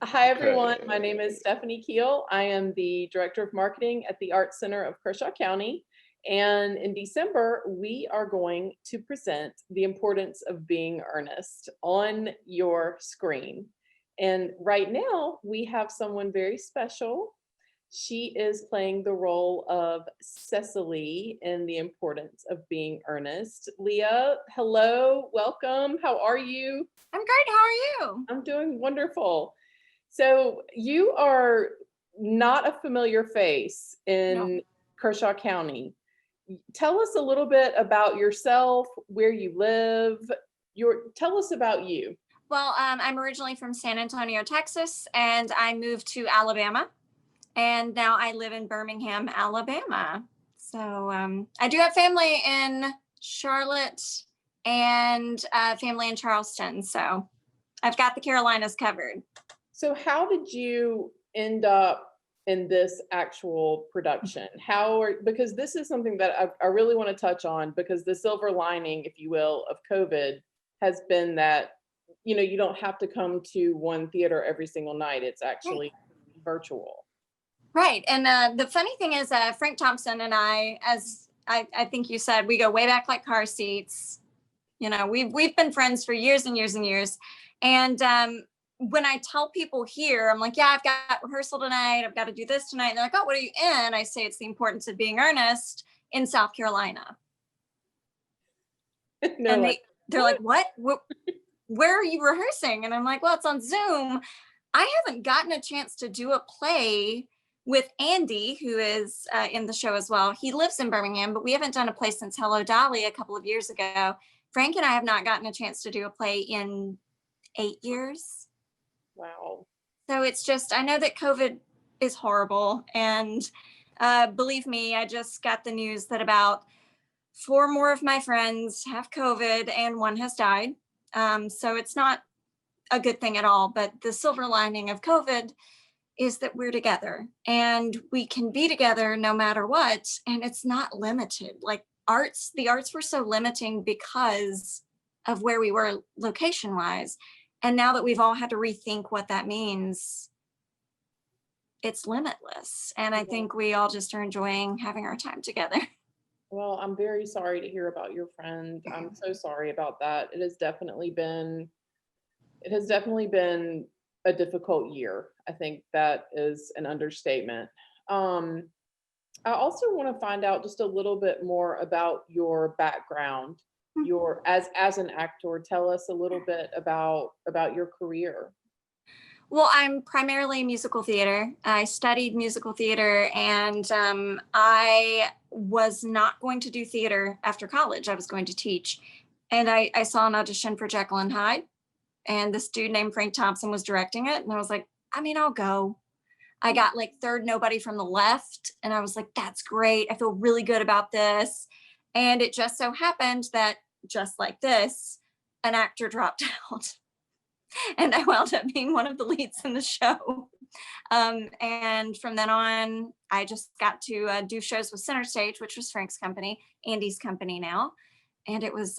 Hi, everyone. My name is Stephanie Keel. I am the Director of Marketing at the Arts Center of Kershaw County. And in December, we are going to present The Importance of Being Earnest on your screen. And right now, we have someone very special. She is playing the role of Cecily in The Importance of Being Earnest. Leah, hello, welcome. How are you? I'm great. How are you? I'm doing wonderful. So you are not a familiar face No. in Kershaw County. Tell us a little bit about yourself, where you live. Tell us about you. Well, I'm originally from San Antonio, Texas, and I moved to Alabama, and now I live in Birmingham, Alabama. So I do have family in Charlotte and family in Charleston. So I've got the Carolinas covered. So how did you end up in this actual production? Because this is something that I really want to touch on, because the silver lining, if you will, of COVID has been that, you don't have to come to one theater every single night. It's actually virtual. Right. And the funny thing is, Frank Thompson and I, as I think you said, we go way back like car seats. We've been friends for years and years and years. And when I tell people here, I'm like, yeah, I've got rehearsal tonight. I've got to do this tonight. And they're like, oh, what are you in? I say, it's The Importance of Being Earnest in South Carolina. No, and they're like, what? Where are you rehearsing? And I'm like, well, it's on Zoom. I haven't gotten a chance to do a play with Andy, who is in the show as well. He lives in Birmingham, but we haven't done a play since Hello, Dolly a couple of years ago. Frank and I have not gotten a chance to do a play in 8 years. Wow. So it's just, I know that COVID is horrible. And believe me, I just got the news that about 4 more of my friends have COVID and 1 has died. So it's not a good thing at all. But the silver lining of COVID is that we're together and we can be together no matter what. And it's not limited. Like the arts were so limiting because of where we were location wise. And now that we've all had to rethink what that means, it's limitless. And I think we all just are enjoying having our time together. Well, I'm very sorry to hear about your friend. I'm so sorry about that. It has definitely been a difficult year. I think that is an understatement. I also want to find out just a little bit more about your background. As an actor, tell us a little bit about your career. Well, I'm primarily musical theater. I studied musical theater, and I was not going to do theater after college. I was going to teach. And I saw an audition for Jekyll and Hyde, and this dude named Frank Thompson was directing it. And I was like, I'll go. I got like third nobody from the left. And I was like, that's great. I feel really good about this. And it just so happened that just like this, an actor dropped out. And I wound up being one of the leads in the show. And from then on, I just got to do shows with Center Stage, which was Frank's company, Andy's company now. And it was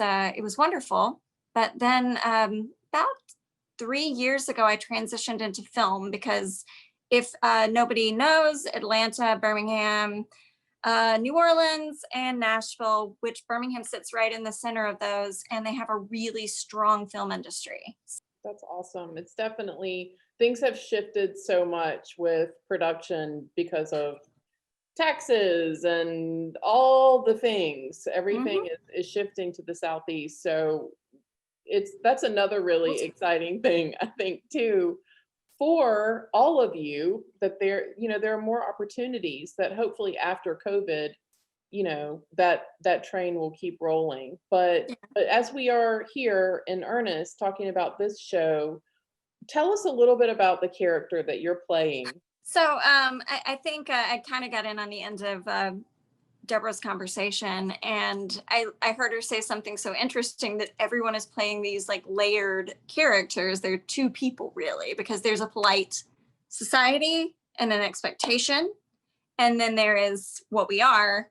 wonderful. But then about 3 years ago, I transitioned into film because if nobody knows, Atlanta, Birmingham, New Orleans, and Nashville, which Birmingham sits right in the center of those, and they have a really strong film industry. That's awesome. It's definitely, things have shifted so much with production because of taxes and all the things. Everything is shifting to the Southeast. So that's another really exciting thing, I think, too, for all of you, that there are more opportunities that hopefully after COVID, that train will keep rolling. But as we are here in Earnest talking about this show, tell us a little bit about the character that you're playing. So I think I kind of got in on the end of Deborah's conversation, and I heard her say something so interesting, that everyone is playing these like layered characters. They're 2 people really, because there's a polite society and an expectation, and then there is what we are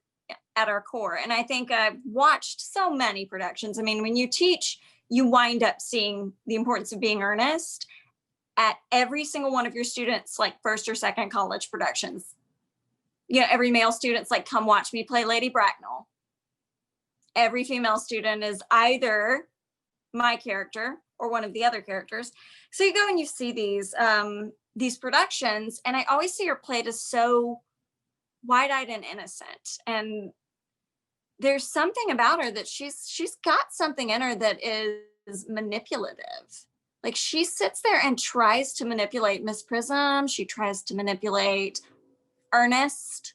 at our core. And I think I've watched so many productions. I mean, when you teach, you wind up seeing The Importance of Being Earnest. at every single one of your students, like first or second college productions. You know, every male student's like, come watch me play Lady Bracknell. Every female student is either my character or one of the other characters. So you go and you see these productions, and I always see her played as so wide-eyed and innocent. And there's something about her that she's got something in her that is manipulative. Like, she sits there and tries to manipulate Miss Prism. She tries to manipulate Earnest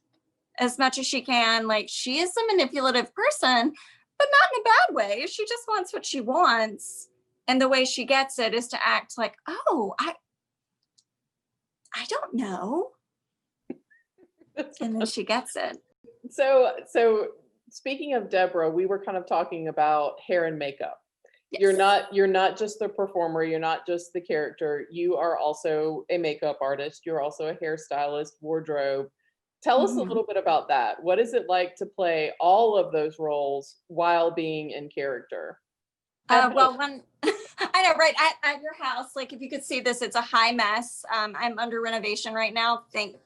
as much as she can. Like, she is a manipulative person, but not in a bad way. She just wants what she wants. And the way she gets it is to act like, oh, I don't know. And then she gets it. So speaking of Deborah, we were kind of talking about hair and makeup. Yes. You're not just the performer, you're not just the character, you are also a makeup artist, you're also a hairstylist, wardrobe. Tell us a little bit about that. What is it like to play all of those roles while being in character? Well, when I know, right, at your house, like, if you could see this, it's a high mess. I'm under renovation right now. Thank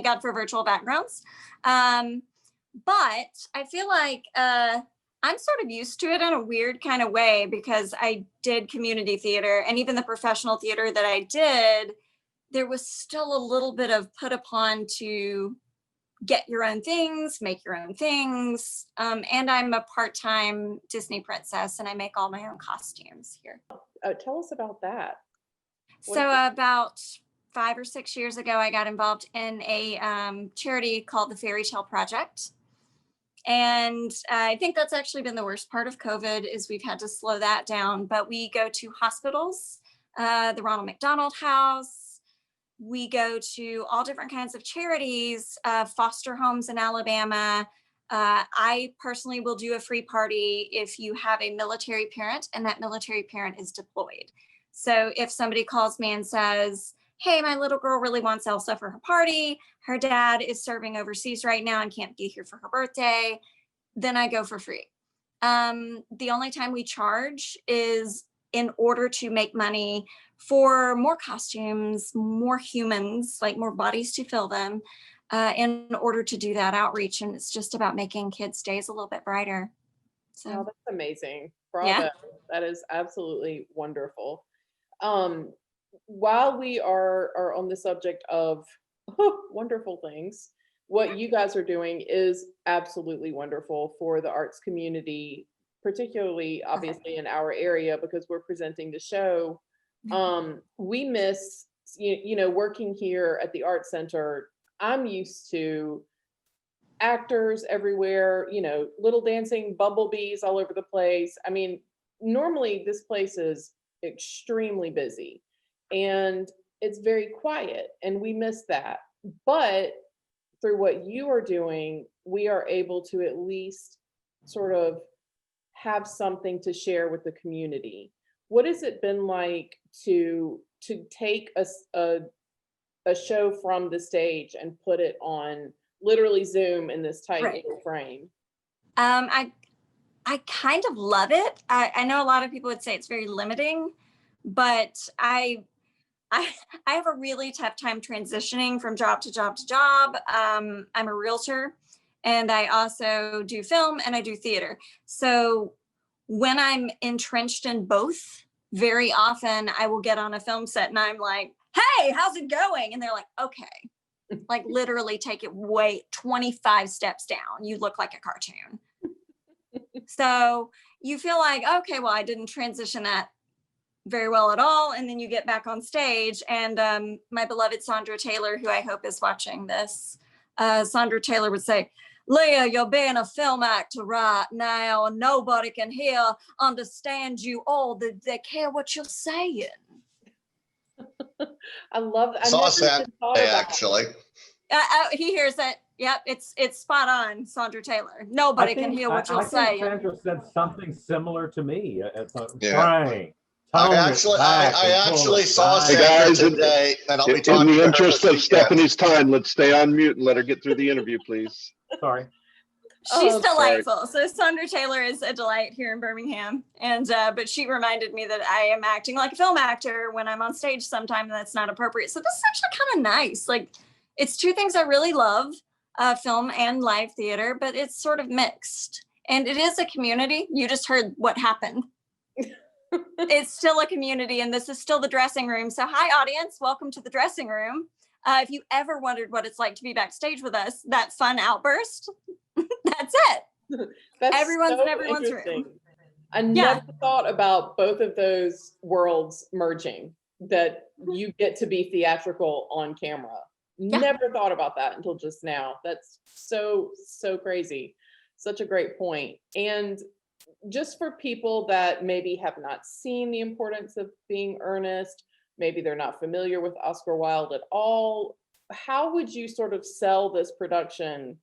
God for virtual backgrounds. But I feel like I'm sort of used to it in a weird kind of way, because I did community theater, and even the professional theater that I did, there was still a little bit of put upon to get your own things, make your own things. And I'm a part-time Disney princess, and I make all my own costumes here. Tell us about that. So about 5 or 6 years ago, I got involved in a charity called the Fairy Tale Project. And I think that's actually been the worst part of COVID, is we've had to slow that down. But we go to hospitals, the Ronald McDonald House. We go to all different kinds of charities, foster homes in Alabama. I personally will do a free party if you have a military parent and that military parent is deployed. So if somebody calls me and says, hey, my little girl really wants Elsa for her party, her dad is serving overseas right now and can't be here for her birthday, then I go for free. The only time we charge is in order to make money for more costumes, more humans, like more bodies to fill them, in order to do that outreach. And it's just about making kids' days a little bit brighter. So oh, that's amazing. Bravo. Yeah. That is absolutely wonderful. While we are on the subject of wonderful things, what you guys are doing is absolutely wonderful for the arts community, particularly obviously in our area, because we're presenting the show. We miss, working here at the Arts Center. I'm used to actors everywhere, little dancing bumblebees all over the place. I mean, normally this place is extremely busy and it's very quiet, and we miss that. But through what you are doing, we are able to at least sort of have something to share with the community. What has it been like to take a show from the stage and put it on literally Zoom in this tight little frame? I kind of love it. I know a lot of people would say it's very limiting, but I have a really tough time transitioning from job to job to job. I'm a realtor, and I also do film and I do theater. So when I'm entrenched in both, very often I will get on a film set and I'm like, hey, how's it going? And they're like, okay, like literally take it 25 steps down. You look like a cartoon. So you feel like, okay, well, I didn't transition that very well at all. And then you get back on stage, and my beloved Sandra Taylor, who I hope is watching this, Sandra Taylor would say, Leah, you're being a film actor right now, and nobody can understand you all. They care what you're saying. I love that. I saw never that even thought about actually. He hears it. Yep, it's spot on, Sandra Taylor. Nobody can hear what you're saying. Sandra said something similar to me. Yeah. Frank, I actually saw Hey, Sandra guys, today, and I'll be in talking the to her interest this of weekend. Stephanie's time, let's stay on mute and let her get through the interview, please. Sorry. She's Oh, delightful. So Sandra Taylor is a delight here in Birmingham. And but she reminded me that I am acting like a film actor when I'm on stage sometime, and that's not appropriate. So this is actually kind of nice. Like, it's two things I really love, film and live theater, but it's sort of mixed. And it is a community. You just heard what happened. It's still a community, and this is still the dressing room. So hi, audience. Welcome to the dressing room. If you ever wondered what it's like to be backstage with us, that fun outburst, that's it. That's Everyone's so in everyone's room. interesting. I never thought about both of those worlds merging, that you get to be theatrical on camera. Yeah. Never thought about that until just now. That's so crazy. Such a great point. And just for people that maybe have not seen the importance of being earnest, maybe they're not familiar with Oscar Wilde at all, how would you sort of sell this production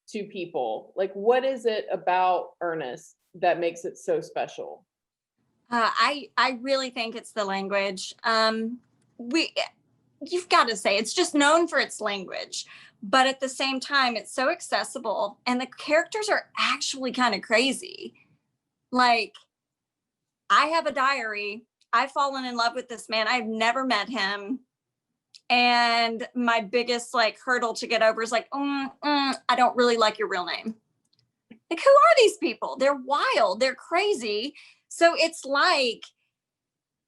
to people? Like, what is it about Earnest that makes it so special? I really think it's the language. You've got to say it's just known for its language, but at the same time, it's so accessible, and the characters are actually kind of crazy. Like, I have a diary. I've fallen in love with this man. I've never met him. And my biggest hurdle to get over is I don't really like your real name. Like, who are these people? They're wild. They're crazy. So it's like,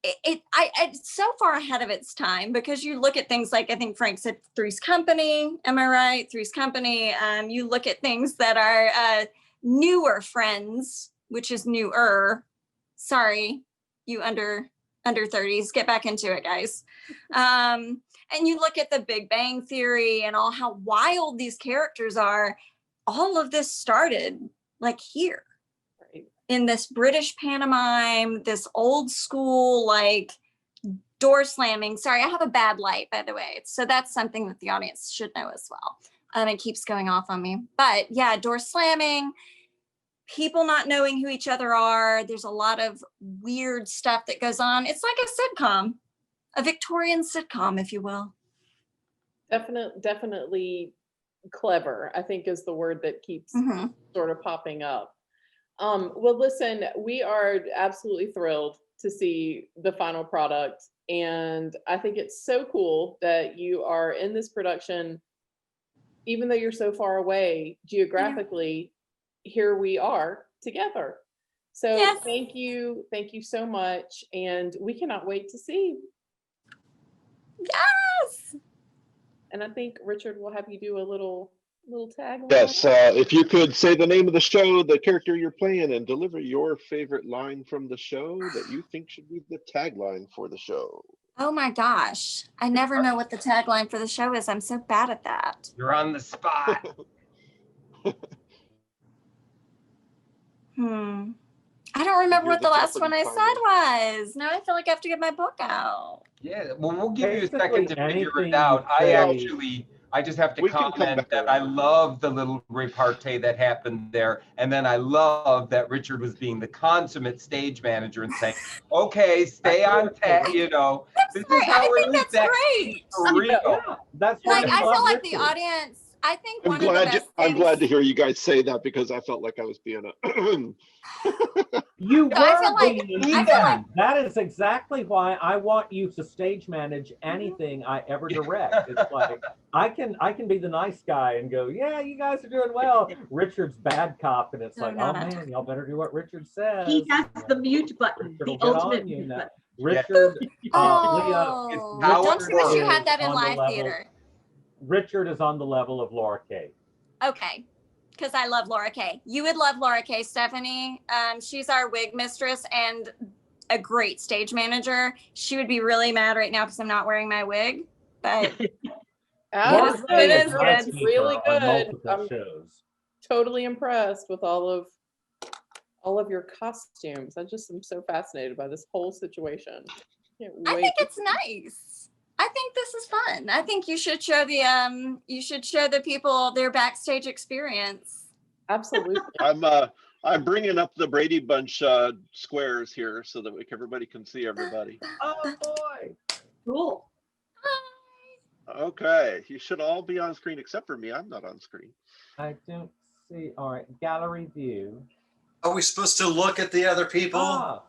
it's so far ahead of its time, because you look at things like, I think Frank said, Three's Company. Am I right? Three's Company. You look at things that are newer Friends, which is newer. Sorry, you under 30s, get back into it, guys. And you look at the Big Bang Theory and all how wild these characters are. All of this started here. Right. In this British pantomime, this old school, door slamming. Sorry, I have a bad light, by the way. So that's something that the audience should know as well. It keeps going off on me. But yeah, door slamming, people not knowing who each other are. There's a lot of weird stuff that goes on. It's like a sitcom, a Victorian sitcom, if you will. Definitely clever, I think, is the word that keeps sort of popping up. Well, listen, we are absolutely thrilled to see the final product. And I think it's so cool that you are in this production, even though you're so far away geographically. Here we are together. So yes. Thank you so much. And we cannot wait to see. Yes. And I think Richard will have you do a little tagline. Yes, if you could say the name of the show, the character you're playing, and deliver your favorite line from the show that you think should be the tagline for the show. Oh my gosh. I never know what the tagline for the show is. I'm so bad at that. You're on the spot. I don't remember what the last one I said was. Now I feel like I have to get my book out. Yeah, well, we'll give you a Basically second to figure anything it out. you I just have to We can come comment back that around. I love the little repartee that happened there. And then I love that Richard was being the consummate stage manager and saying, okay, stay on task, I'm this sorry, is how I we think do that's that great. for real. Yeah, that's why I feel like the audience, I think one of the best I'm things. glad to hear you guys say that, because I felt like I was being a You So I were feel like- being I feel like- that is exactly why I want you to stage manage anything I ever direct. It's like I can be the nice guy and go, yeah, you guys are doing well. Richard's bad cop, and it's No, like, no, oh no. man, y'all better do what Richard says. He has the mute button, Richard will the get ultimate on you mute now. button. Richard, Leah, Oh, how don't it you wish you works. had that in On the live level. theater? Richard is on the level of Laura Kay. Okay, because I love Laura Kay. You would love Laura Kay, Stephanie. She's our wig mistress and a great stage manager. She would be really mad right now because I'm not wearing my wig, but Oh, It is good. good. That's really On good. multiple I'm shows. totally impressed with all of your costumes. I just am so fascinated by this whole situation. Can't I wait. think it's nice. I think this is fun. I think you should show the people their backstage experience. Absolutely. I'm bringing up the Brady Bunch squares here so that everybody can see everybody. Oh boy. Cool. Okay, you should all be on screen except for me. I'm not on screen. I don't see. All right, gallery view. Are we supposed to look at the other people? Ah,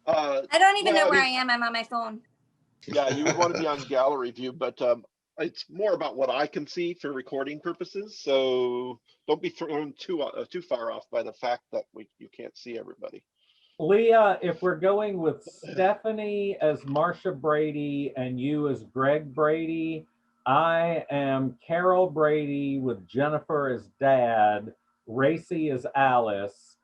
I don't even know Well, where I am. I'm on my phone. yeah, you would want to be on gallery view, but it's more about what I can see for recording purposes. So don't be thrown too far off by the fact that you can't see everybody. Leah, if we're going with Stephanie as Marsha Brady and you as Greg Brady, I am Carol Brady with Jennifer as Dad, Racy as Alice,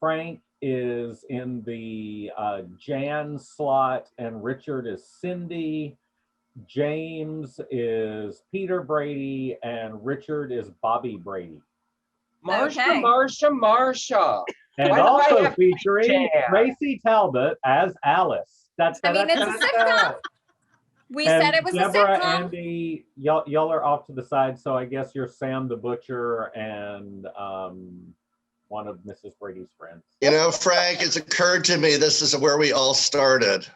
Frank is in the Jan slot, and Richard is Cindy. James is Peter Brady, and Richard is Bobby Brady. Marsha, Okay. Marsha. And Why do I also have to be featuring Jan? Racy Talbot as Alice. I mean, it's a sitcom. We said it was Deborah, a sitcom. Andy, y'all are off to the side, so I guess you're Sam the Butcher and one of Mrs. Brady's friends. You know, Frank, it's occurred to me, this is where we all started.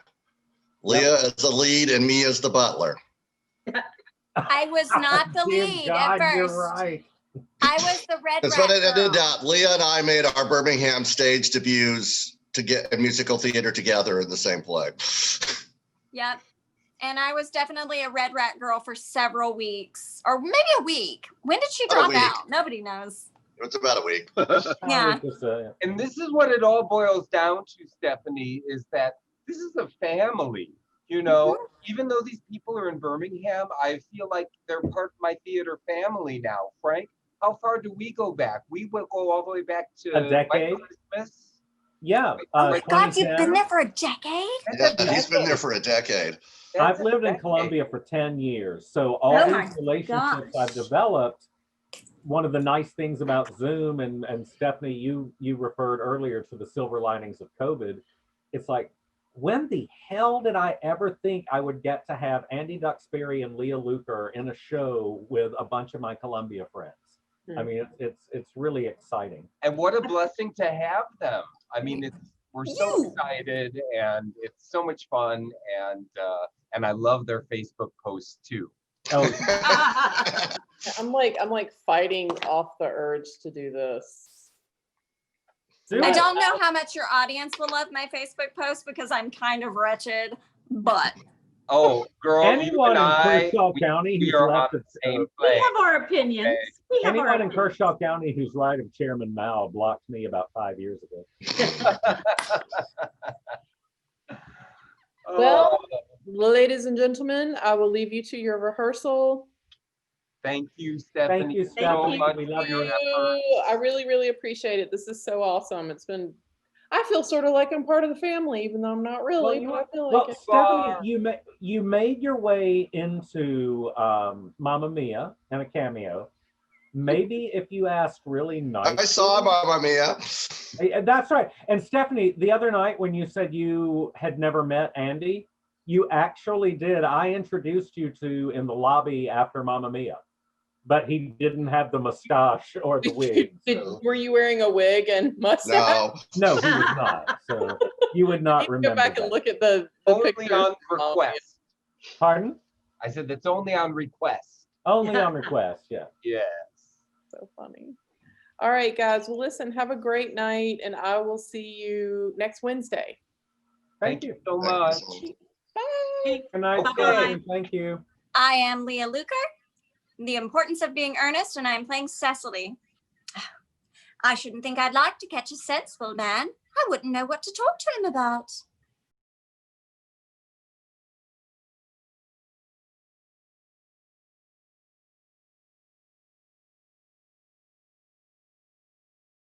Leah as the lead and me as the butler. I was not the Dear lead God, at you're first. right. I was the red That's rat what it ended girl. up. Leah and I made our Birmingham stage debuts to get in musical theater together in the same play. Yep. And I was definitely a red rat girl for several weeks, or maybe a week. When did she About a drop week. out? Nobody knows. It's about a week. Yeah. And this is what it all boils down to, Stephanie, is that this is a family. You know, even though these people are in Birmingham, I feel like they're part of my theater family now. Frank, how far do we go back? We will go all the way back to A decade. Christmas. Yeah. Oh my God, you've 2010. been there for a decade? Yeah, he's been there for a decade. I've lived in Columbia for 10 years. So all Oh my these relationships I've developed, one of the nice things about Zoom, and Stephanie, you referred earlier to the silver linings of COVID. It's like, when the hell did I ever think I would get to have Andy Duxbury and Leah Luker in a show with a bunch of my Columbia friends? I mean, it's really exciting. And what a blessing to have them. I mean, we're so excited, and it's so much fun, and I love their Facebook posts too. Oh, I'm like fighting off the urge to do this. I don't know how much your audience will love my Facebook post because I'm kind of wretched, but Oh, girl, anyone you and in I, Kershaw County we who's are on left the of, same We plane. have our opinions. Okay. We have our anyone in opinions. Kershaw County who's right of Chairman Mao blocked me about 5 years ago. Well, ladies and gentlemen, I will leave you to your rehearsal. Thank you, Stephanie. Thank you, so Stephanie. much We for love your you. effort. I really, really appreciate it. This is so awesome. I feel sort of like I'm part of the family, even though I'm not really, but I feel like Well, it. Stephanie, you made your way into Mamma Mia and a cameo. Maybe if you asked really nicely. I saw Mamma Mia. That's right. And Stephanie, the other night when you said you had never met Andy, you actually did. I introduced you to in the lobby after Mamma Mia, but he didn't have the mustache or the wig. So. Were you wearing a wig and mustache? No. No, he was not. So you would not remember. Go back and that. look at the Only pictures. on request. Pardon? I said that's only on request. Only on request, yeah. Yes. So funny. All right, guys. Well, listen, have a great night, and I will see you next Wednesday. Thank you so much. Bye. Good night, Bye-bye. Stephanie. Thank you. I am Leah Luker, The Importance of Being Earnest, and I'm playing Cecily. I shouldn't think I'd like to catch a sensible man. I wouldn't know what to talk to him about.